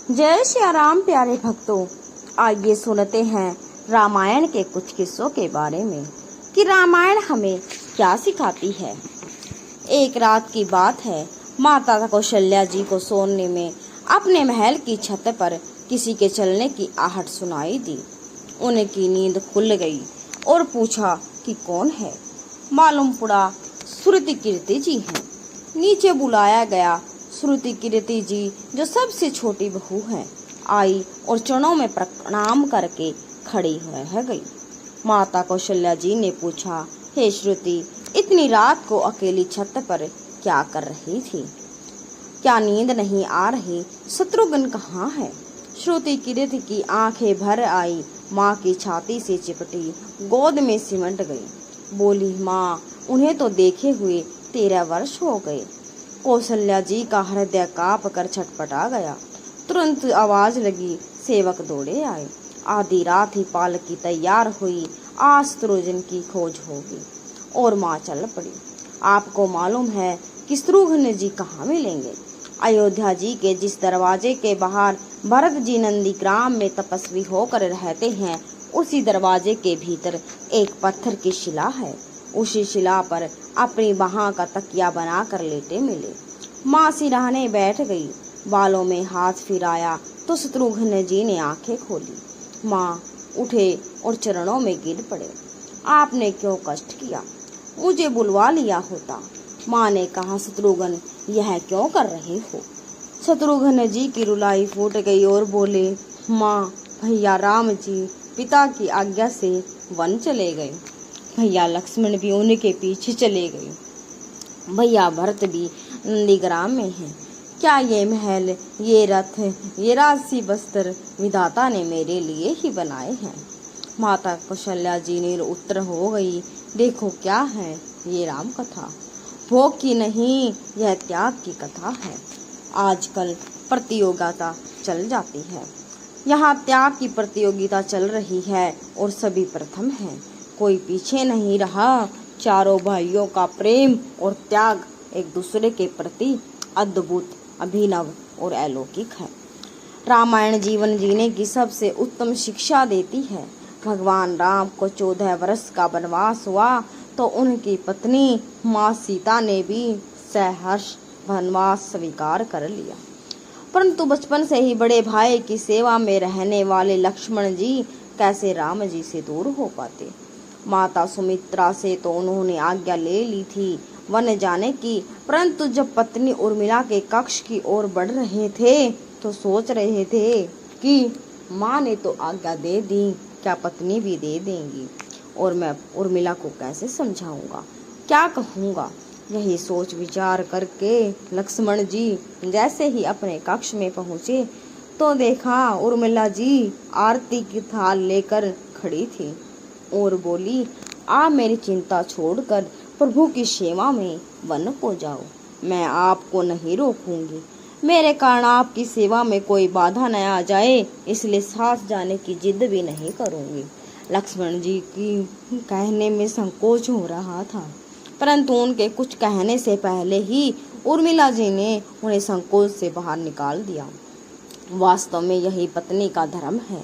जय श्री राम प्यारे भक्तों, आइए सुनते हैं रामायण के कुछ किस्सों के बारे में कि रामायण हमें क्या सिखाती है। एक रात की बात है, माता कौशल्या जी को सोने में अपने महल की छत पर किसी के चलने की आहट सुनाई दी। उनकी नींद खुल गई और पूछा कि कौन है। मालूम पड़ा श्रुति कीर्ति जी हैं। नीचे बुलाया गया। श्रुति कीर्ति जी जो सबसे छोटी बहू है, आई और चरणों में प्रणाम करके खड़ी रह गई। माता कौशल्या जी ने पूछा, हे श्रुति, इतनी रात को अकेली छत पर क्या कर रही थी? क्या नींद नहीं आ रही? शत्रुघ्न कहाँ है? श्रुति कीर्ति की आंखें भर आई, माँ की छाती से चिपटी, गोद में सिमट गई। बोली, माँ, उन्हें तो देखे हुए 13 वर्ष हो गए। कौशल्या जी का हृदय कांप कर छटपटा गया। तुरंत आवाज लगी, सेवक दौड़े आए। आधी रात ही पालकी तैयार हुई, आज शत्रुघ्न की खोज होगी। और माँ चल पड़ी। आपको मालूम है कि शत्रुघ्न जी कहाँ मिलेंगे? अयोध्या जी के जिस दरवाजे के बाहर भरत जी नंदीग्राम में तपस्वी होकर रहते हैं, उसी दरवाजे के भीतर एक पत्थर की शिला है। उसी शिला पर अपनी बाह का तकिया बनाकर लेटे मिले। माँ सिरहाने बैठ गई। बालों में हाथ फिराया तो शत्रुघ्न जी ने आंखें खोली। माँ उठे और चरणों में गिर पड़े। आपने क्यों कष्ट किया? मुझे बुलवा लिया होता। माँ ने कहा, शत्रुघ्न, यह क्यों कर रहे हो? शत्रुघ्न जी की रुलाई फूट गई और बोले, माँ, भैया राम जी पिता की आज्ञा से वन चले गए। भैया लक्ष्मण भी उनके पीछे चले गए। भैया भरत भी नंदीग्राम में हैं। क्या ये महल, ये रथ, ये राजसी वस्त्र विधाता ने मेरे लिए ही बनाए हैं? माता कौशल्या जी ने उत्तर हो गई, देखो क्या है ये राम कथा। भोग की नहीं, यह त्याग की कथा है। आजकल प्रतियोगिता चल जाती है। यहाँ त्याग की प्रतियोगिता चल रही है और सभी प्रथम हैं। कोई पीछे नहीं रहा। चारों भाइयों का प्रेम और त्याग एक दूसरे के प्रति अद्भुत, अभिनव और अलौकिक है। रामायण जीवन जीने की सबसे उत्तम शिक्षा देती है। भगवान राम को 14 वर्ष का वनवास हुआ तो उनकी पत्नी माँ सीता ने भी सहर्ष वनवास स्वीकार कर लिया। परंतु बचपन से ही बड़े भाई की सेवा में रहने वाले लक्ष्मण जी कैसे राम जी से दूर हो पाते? माता सुमित्रा से तो उन्होंने आज्ञा ले ली थी वन जाने की, परंतु जब पत्नी उर्मिला के कक्ष की ओर बढ़ रहे थे तो सोच रहे थे कि माँ ने तो आज्ञा दे दी, क्या पत्नी भी दे देंगी? और मैं उर्मिला को कैसे समझाऊंगा, क्या कहूँगा? यही सोच विचार करके लक्ष्मण जी जैसे ही अपने कक्ष में पहुँचे तो देखा उर्मिला जी आरती की थाल लेकर खड़ी थी और बोली, आप मेरी चिंता छोड़कर प्रभु की सेवा में वन को जाओ। मैं आपको नहीं रोकूंगी। मेरे कारण आपकी सेवा में कोई बाधा न आ जाए, इसलिए साथ जाने की जिद भी नहीं करूंगी। लक्ष्मण जी की कहने में संकोच हो रहा था, परंतु उनके कुछ कहने से पहले ही उर्मिला जी ने उन्हें संकोच से बाहर निकाल दिया। वास्तव में यही पत्नी का धर्म है।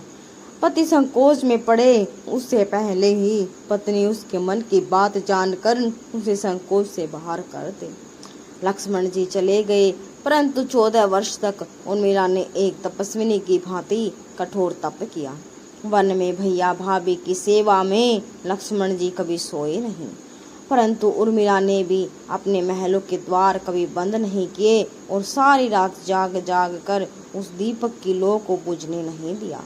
पति संकोच में पड़े उससे पहले ही पत्नी उसके मन की बात जानकर उसे संकोच से बाहर कर दे। लक्ष्मण जी चले गए, परंतु 14 वर्ष तक उर्मिला ने एक तपस्विनी की भांति कठोर तप किया। वन में भैया भाभी की सेवा में लक्ष्मण जी कभी सोए नहीं, परंतु उर्मिला ने भी अपने महलों के द्वार कभी बंद नहीं किए और सारी रात जाग जाग कर उस दीपक की लौ को बुझने नहीं दिया।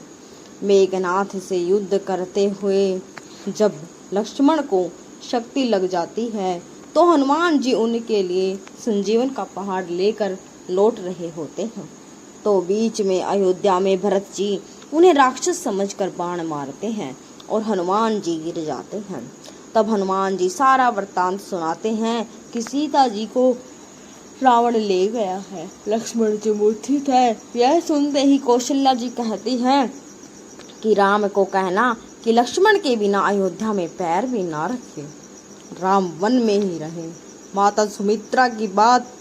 मेघनाथ से युद्ध करते हुए जब लक्ष्मण को शक्ति लग जाती है तो हनुमान जी उनके लिए संजीवन का पहाड़ लेकर लौट रहे होते हैं, तो बीच में अयोध्या में भरत जी उन्हें राक्षस समझकर बाण मारते हैं और हनुमान जी गिर जाते हैं। तब हनुमान जी सारा वृत्तांत सुनाते हैं कि सीता जी को रावण ले गया है, लक्ष्मण जी मूर्छित है। यह सुनते ही कौशल्या जी कहती हैं कि राम को कहना कि लक्ष्मण के बिना अयोध्या में पैर भी ना रखे, राम वन में ही रहे। माता सुमित्रा की बात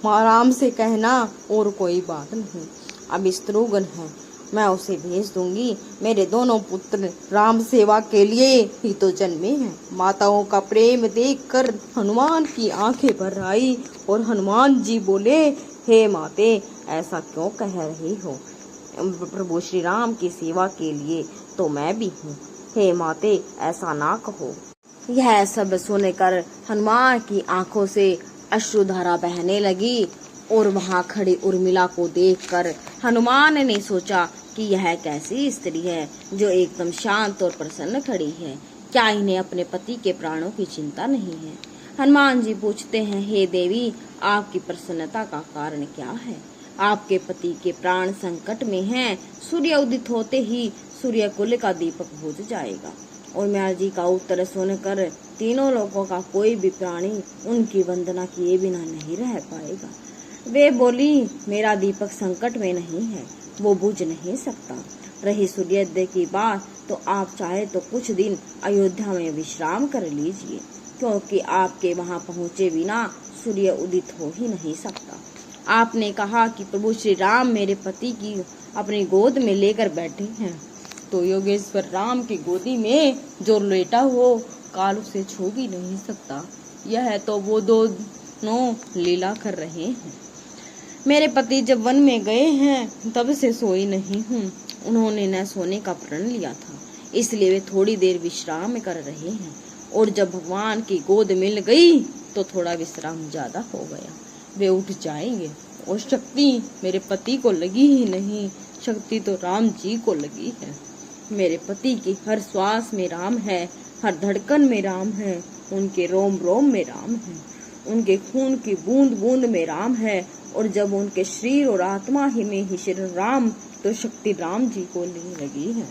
राम से कहना और कोई बात नहीं। अब शत्रुघ्न है, मैं उसे भेज दूंगी। मेरे दोनों पुत्र राम सेवा के लिए ही तो जन्मे हैं। माताओं का प्रेम देखकर हनुमान की आंखें भर आई और हनुमान जी बोले, हे माते, ऐसा क्यों कह रही हो? प्रभु श्री राम की सेवा के लिए तो मैं भी हूँ। हे माते, ऐसा ना कहो। यह सब सुनकर हनुमान की आंखों से अश्रुधारा बहने लगी और वहां खड़ी उर्मिला को देखकर हनुमान ने सोचा कि यह कैसी स्त्री है जो एकदम शांत और प्रसन्न खड़ी है। क्या इन्हें अपने पति के प्राणों की चिंता नहीं है? हनुमान जी पूछते हैं, हे देवी, आपकी प्रसन्नता का कारण क्या है? आपके पति के प्राण संकट में हैं। सूर्य उदित होते ही सूर्य कुल का दीपक बुझ जाएगा। उर्मिला जी का उत्तर सुनकर तीनों लोगों का कोई भी प्राणी उनकी वंदना किए बिना नहीं रह पाएगा। वे बोली, मेरा दीपक संकट में नहीं है, वो बुझ नहीं सकता। रही सूर्योदय की बात, तो आप चाहे तो कुछ दिन अयोध्या में विश्राम कर लीजिए, क्योंकि आपके वहां पहुंचे बिना सूर्य उदित हो ही नहीं सकता। आपने कहा कि प्रभु श्री राम मेरे पति की अपनी गोद में लेकर बैठे हैं, तो योगेश्वर राम की गोदी में जो लेटा हो काल उसे छू भी नहीं सकता। यह तो वो दोनों लीला कर रहे हैं। मेरे पति जब वन में गए हैं तब से सोई नहीं हूँ। उन्होंने न सोने का प्रण लिया था, इसलिए वे थोड़ी देर विश्राम कर रहे हैं, और जब भगवान की गोद मिल गई तो थोड़ा विश्राम ज्यादा हो गया। वे उठ जाएंगे, और शक्ति मेरे पति को लगी ही नहीं, शक्ति तो राम जी को लगी है। मेरे पति की हर श्वास में राम है, हर धड़कन में राम है, उनके रोम रोम में राम है, उनके खून की बूंद बूंद में राम है, और जब उनके शरीर और आत्मा ही में ही श्री राम, तो शक्ति राम जी को लगी है,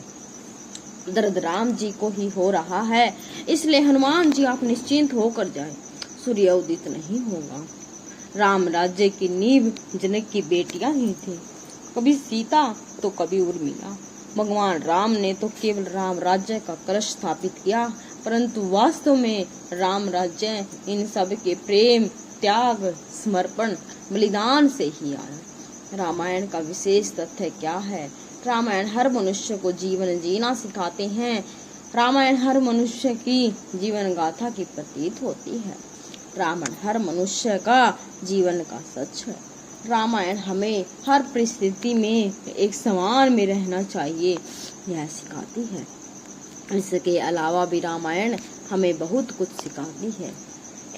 दर्द राम जी को ही हो रहा है। इसलिए हनुमान जी आप निश्चिंत होकर जाएं, सूर्य उदित नहीं होगा। राम राज्य की नींव जनक की बेटियां ही थी, कभी सीता तो कभी उर्मिला। भगवान राम ने तो केवल राम राज्य का कलश स्थापित किया, परंतु वास्तव में राम राज्य इन सब के प्रेम, त्याग, समर्पण, बलिदान से ही आया। रामायण का विशेष तथ्य क्या है? रामायण हर मनुष्य को जीवन जीना सिखाते हैं। रामायण हर मनुष्य की जीवन गाथा की प्रतीत होती है। रामायण हर मनुष्य का जीवन का सच है। रामायण हमें हर परिस्थिति में एक समान में रहना चाहिए, यह सिखाती है। इसके अलावा भी रामायण हमें बहुत कुछ सिखाती है।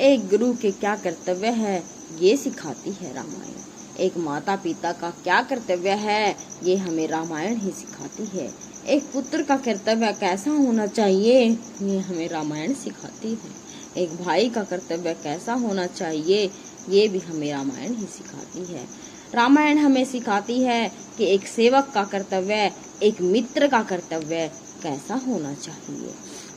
एक गुरु के क्या कर्तव्य है, ये सिखाती है रामायण। एक माता पिता का क्या कर्तव्य है, ये हमें रामायण ही सिखाती है। एक पुत्र का कर्तव्य कैसा होना चाहिए, ये हमें रामायण सिखाती है। एक भाई का कर्तव्य कैसा होना चाहिए, ये भी हमें रामायण ही सिखाती है। रामायण हमें सिखाती है कि एक सेवक का कर्तव्य, एक मित्र का कर्तव्य कैसा होना चाहिए।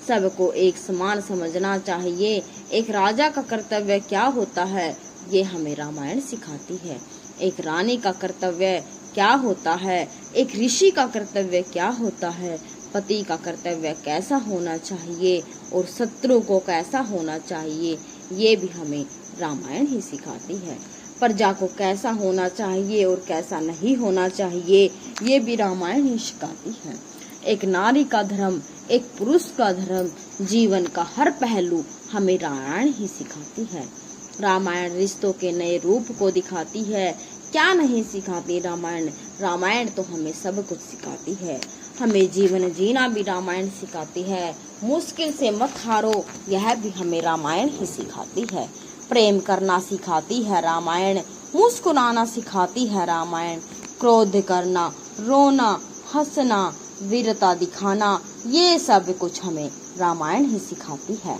सबको एक समान समझना चाहिए। एक राजा का कर्तव्य क्या होता है, ये हमें रामायण सिखाती है। एक रानी का कर्तव्य क्या होता है, एक ऋषि का कर्तव्य क्या होता है, पति का कर्तव्य कैसा होना चाहिए और शत्रु को कैसा होना चाहिए, ये भी हमें रामायण ही सिखाती है। प्रजा को कैसा होना चाहिए और कैसा नहीं होना चाहिए, ये भी रामायण ही सिखाती है। एक नारी का धर्म, एक पुरुष का धर्म, जीवन का हर पहलू हमें रामायण ही सिखाती है। रामायण रिश्तों के नए रूप को दिखाती है। क्या नहीं सिखाती रामायण? रामायण तो हमें सब कुछ सिखाती है। हमें जीवन जीना भी रामायण सिखाती है। मुश्किल से मत हारो, यह भी हमें रामायण ही सिखाती है। प्रेम करना सिखाती है रामायण, मुस्कुराना सिखाती है रामायण, क्रोध करना, रोना, हंसना, वीरता दिखाना, ये सब कुछ हमें रामायण ही सिखाती है।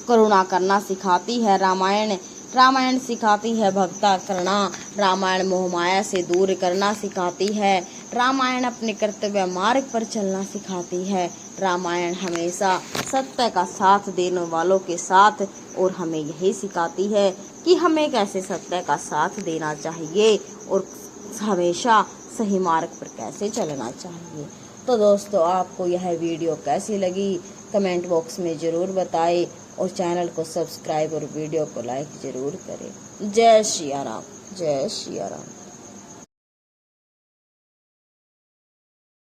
करुणा करना सिखाती है रामायण। रामायण सिखाती है भक्ता करना। रामायण मोहमाया से दूर करना सिखाती है। रामायण अपने कर्तव्य मार्ग पर चलना सिखाती है। रामायण हमेशा सत्य का साथ देने वालों के साथ, और हमें यही सिखाती है कि हमें कैसे सत्य का साथ देना चाहिए और हमेशा सही मार्ग पर कैसे चलना चाहिए। तो दोस्तों, आपको यह वीडियो कैसी लगी कमेंट बॉक्स में ज़रूर बताएं, और चैनल को सब्सक्राइब और वीडियो को लाइक ज़रूर करें। जय श्री राम, जय श्री राम।